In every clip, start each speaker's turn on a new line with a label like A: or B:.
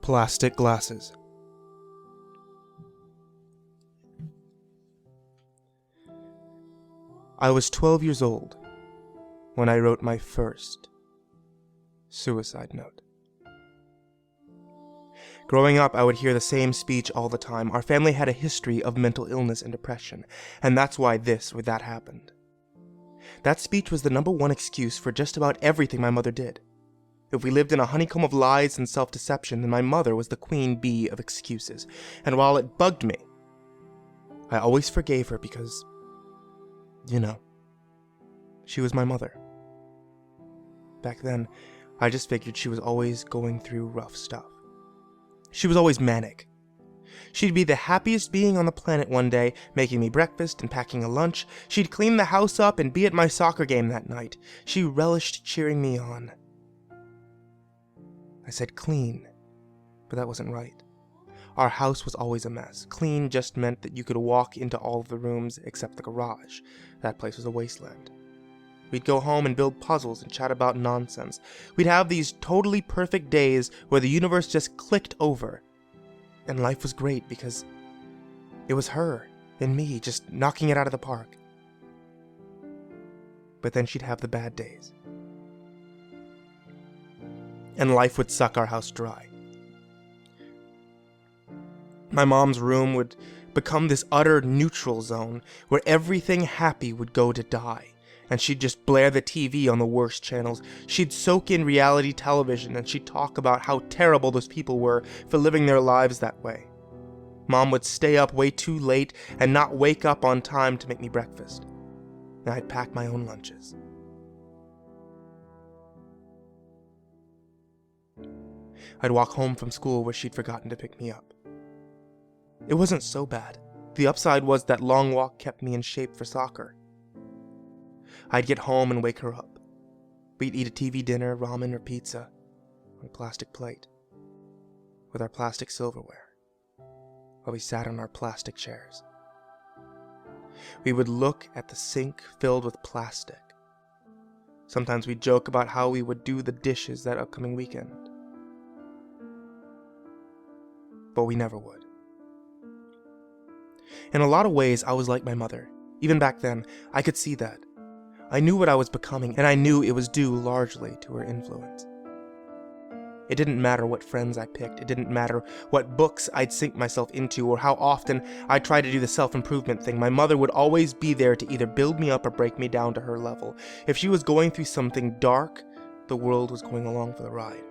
A: Plastic glasses. I was 12 years old when I wrote my first suicide note. Growing up, I would hear the same speech all the time. Our family had a history of mental illness and depression, and that's why this or that happened. That speech was the number one excuse for just about everything my mother did. If we lived in a honeycomb of lies and self-deception, then my mother was the queen bee of excuses. And while it bugged me, I always forgave her because, she was my mother. Back then, I just figured she was always going through rough stuff. She was always manic. She'd be the happiest being on the planet one day, making me breakfast and packing a lunch. She'd clean the house up and be at my soccer game that night. She relished cheering me on. I said clean, but that wasn't right. Our house was always a mess. Clean just meant that you could walk into all of the rooms except the garage. That place was a wasteland. We'd go home and build puzzles and chat about nonsense. We'd have these totally perfect days where the universe just clicked over. And life was great because it was her and me just knocking it out of the park. But then she'd have the bad days. And life would suck our house dry. My mom's room would become this utter neutral zone where everything happy would go to die. And she'd just blare the TV on the worst channels. She'd soak in reality television and she'd talk about how terrible those people were for living their lives that way. Mom would stay up way too late and not wake up on time to make me breakfast. And I'd pack my own lunches. I'd walk home from school where she'd forgotten to pick me up. It wasn't so bad. The upside was that long walk kept me in shape for soccer. I'd get home and wake her up. We'd eat a TV dinner, ramen or pizza, on a plastic plate, with our plastic silverware, while we sat on our plastic chairs. We would look at the sink filled with plastic. Sometimes we'd joke about how we would do the dishes that upcoming weekend. But we never would. In a lot of ways, I was like my mother. Even back then, I could see that. I knew what I was becoming, and I knew it was due largely to her influence. It didn't matter what friends I picked, it didn't matter what books I'd sink myself into, or how often I tried to do the self-improvement thing. My mother would always be there to either build me up or break me down to her level. If she was going through something dark, the world was going along for the ride.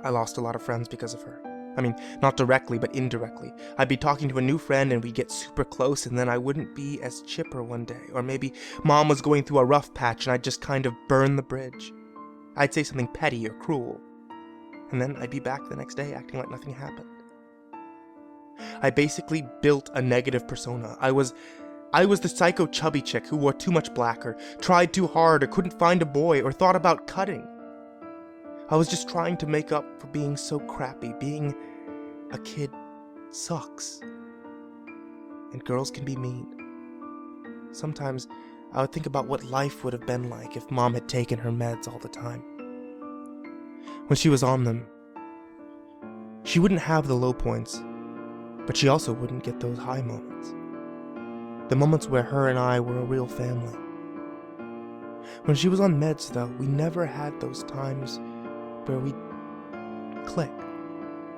A: I lost a lot of friends because of her. I mean, not directly, but indirectly. I'd be talking to a new friend and we'd get super close and then I wouldn't be as chipper one day. Or maybe Mom was going through a rough patch and I'd just kind of burn the bridge. I'd say something petty or cruel. And then I'd be back the next day acting like nothing happened. I basically built a negative persona. I was the psycho chubby chick who wore too much black or tried too hard or couldn't find a boy or thought about cutting. I was just trying to make up for being so crappy. Being a kid sucks. And girls can be mean. Sometimes I would think about what life would have been like if Mom had taken her meds all the time. When she was on them, she wouldn't have the low points, but she also wouldn't get those high moments. The moments where her and I were a real family. When she was on meds, though, we never had those times where we'd click.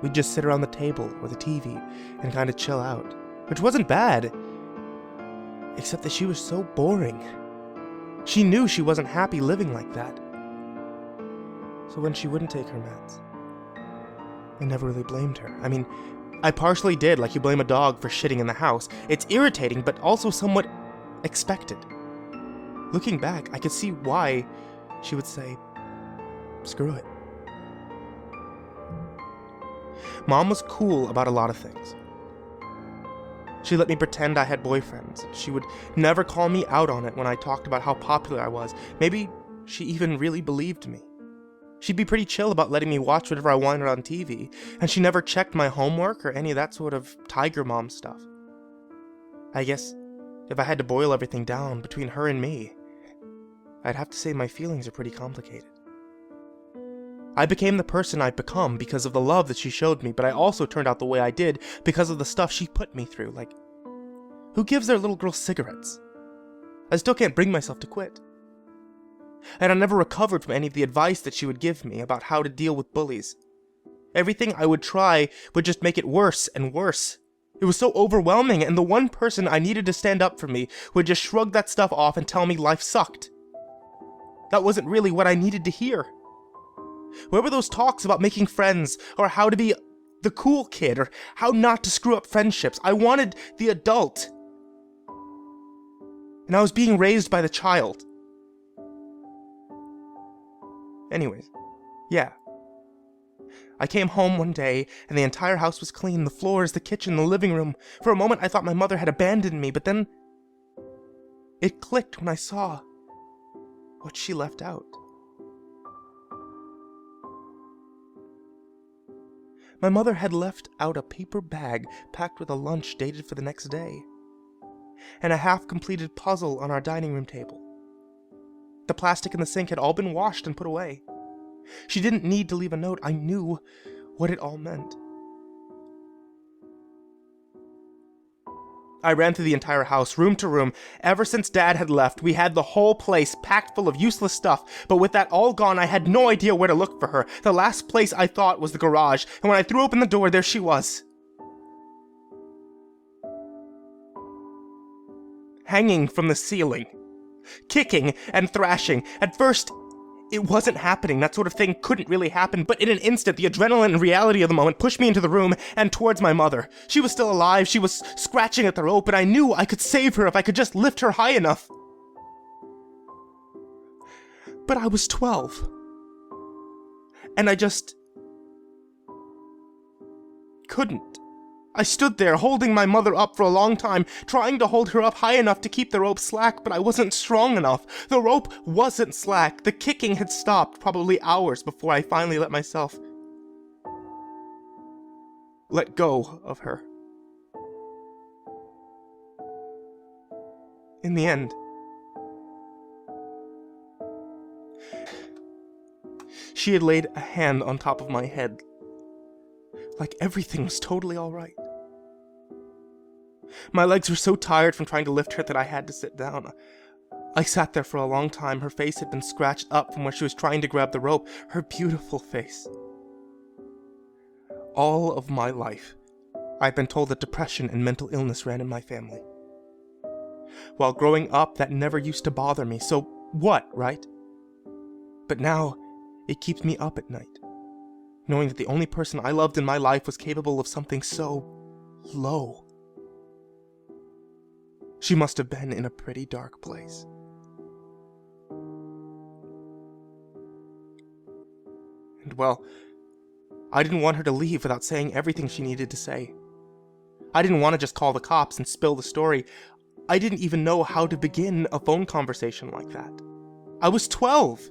A: We'd just sit around the table or the TV and kind of chill out, which wasn't bad, except that she was so boring. She knew she wasn't happy living like that. So when she wouldn't take her meds, I never really blamed her. I mean, I partially did, like you blame a dog for shitting in the house. It's irritating, but also somewhat expected. Looking back, I could see why she would say, screw it. Mom was cool about a lot of things. She let me pretend I had boyfriends. She would never call me out on it when I talked about how popular I was. Maybe she even really believed me. She'd be pretty chill about letting me watch whatever I wanted on TV, and she never checked my homework or any of that sort of tiger mom stuff. I guess if I had to boil everything down between her and me, I'd have to say my feelings are pretty complicated. I became the person I've become because of the love that she showed me, but I also turned out the way I did because of the stuff she put me through. Like, who gives their little girl cigarettes? I still can't bring myself to quit. And I never recovered from any of the advice that she would give me about how to deal with bullies. Everything I would try would just make it worse and worse. It was so overwhelming, and the one person I needed to stand up for me would just shrug that stuff off and tell me life sucked. That wasn't really what I needed to hear. Where were those talks about making friends, or how to be the cool kid, or how not to screw up friendships? I wanted the adult. And I was being raised by the child. Anyways, yeah. I came home one day, and the entire house was clean. The floors, the kitchen, the living room. For a moment I thought my mother had abandoned me, but then it clicked when I saw what she left out. My mother had left out a paper bag packed with a lunch dated for the next day, and a half-completed puzzle on our dining room table. The plastic in the sink had all been washed and put away. She didn't need to leave a note. I knew what it all meant. I ran through the entire house, room to room. Ever since Dad had left, we had the whole place packed full of useless stuff, but with that all gone, I had no idea where to look for her. The last place I thought was the garage, and when I threw open the door, there she was. Hanging from the ceiling. Kicking and thrashing. At first, it wasn't happening. That sort of thing couldn't really happen, but in an instant, the adrenaline and reality of the moment pushed me into the room and towards my mother. She was still alive. She was scratching at the rope, and I knew I could save her if I could just lift her high enough. But I was 12. And I just couldn't. I stood there, holding my mother up for a long time, trying to hold her up high enough to keep the rope slack, but I wasn't strong enough. The rope wasn't slack. The kicking had stopped, probably hours before I finally let myself let go of her. In the end, she had laid a hand on top of my head, like everything was totally all right. My legs were so tired from trying to lift her that I had to sit down. I sat there for a long time. Her face had been scratched up from where she was trying to grab the rope. Her beautiful face. All of my life, I've been told that depression and mental illness ran in my family. While growing up, that never used to bother me, so what, right? But now, it keeps me up at night, knowing that the only person I loved in my life was capable of something so low. She must have been in a pretty dark place. And well, I didn't want her to leave without saying everything she needed to say. I didn't want to just call the cops and spill the story. I didn't even know how to begin a phone conversation like that. I was 12.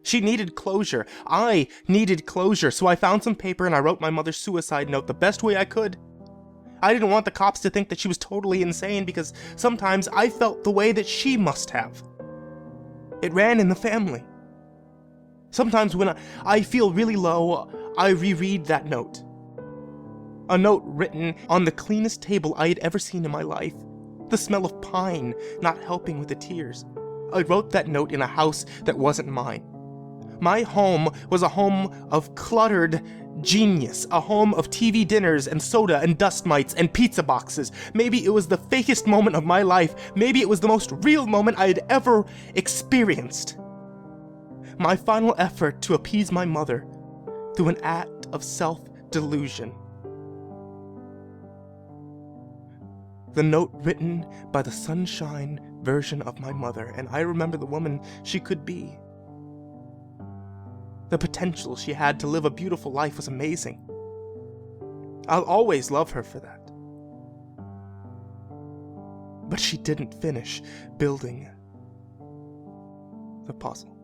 A: She needed closure. I needed closure, so I found some paper and I wrote my mother's suicide note the best way I could. I didn't want the cops to think that she was totally insane because sometimes I felt the way that she must have. It ran in the family. Sometimes when I feel really low, I reread that note. A note written on the cleanest table I had ever seen in my life. The smell of pine not helping with the tears. I wrote that note in a house that wasn't mine. My home was a home of cluttered genius, a home of TV dinners and soda and dust mites and pizza boxes. Maybe it was the fakest moment of my life. Maybe it was the most real moment I had ever experienced. My final effort to appease my mother through an act of self-delusion. The note written by the sunshine version of my mother, and I remember the woman she could be. The potential she had to live a beautiful life was amazing. I'll always love her for that. But she didn't finish building the puzzle.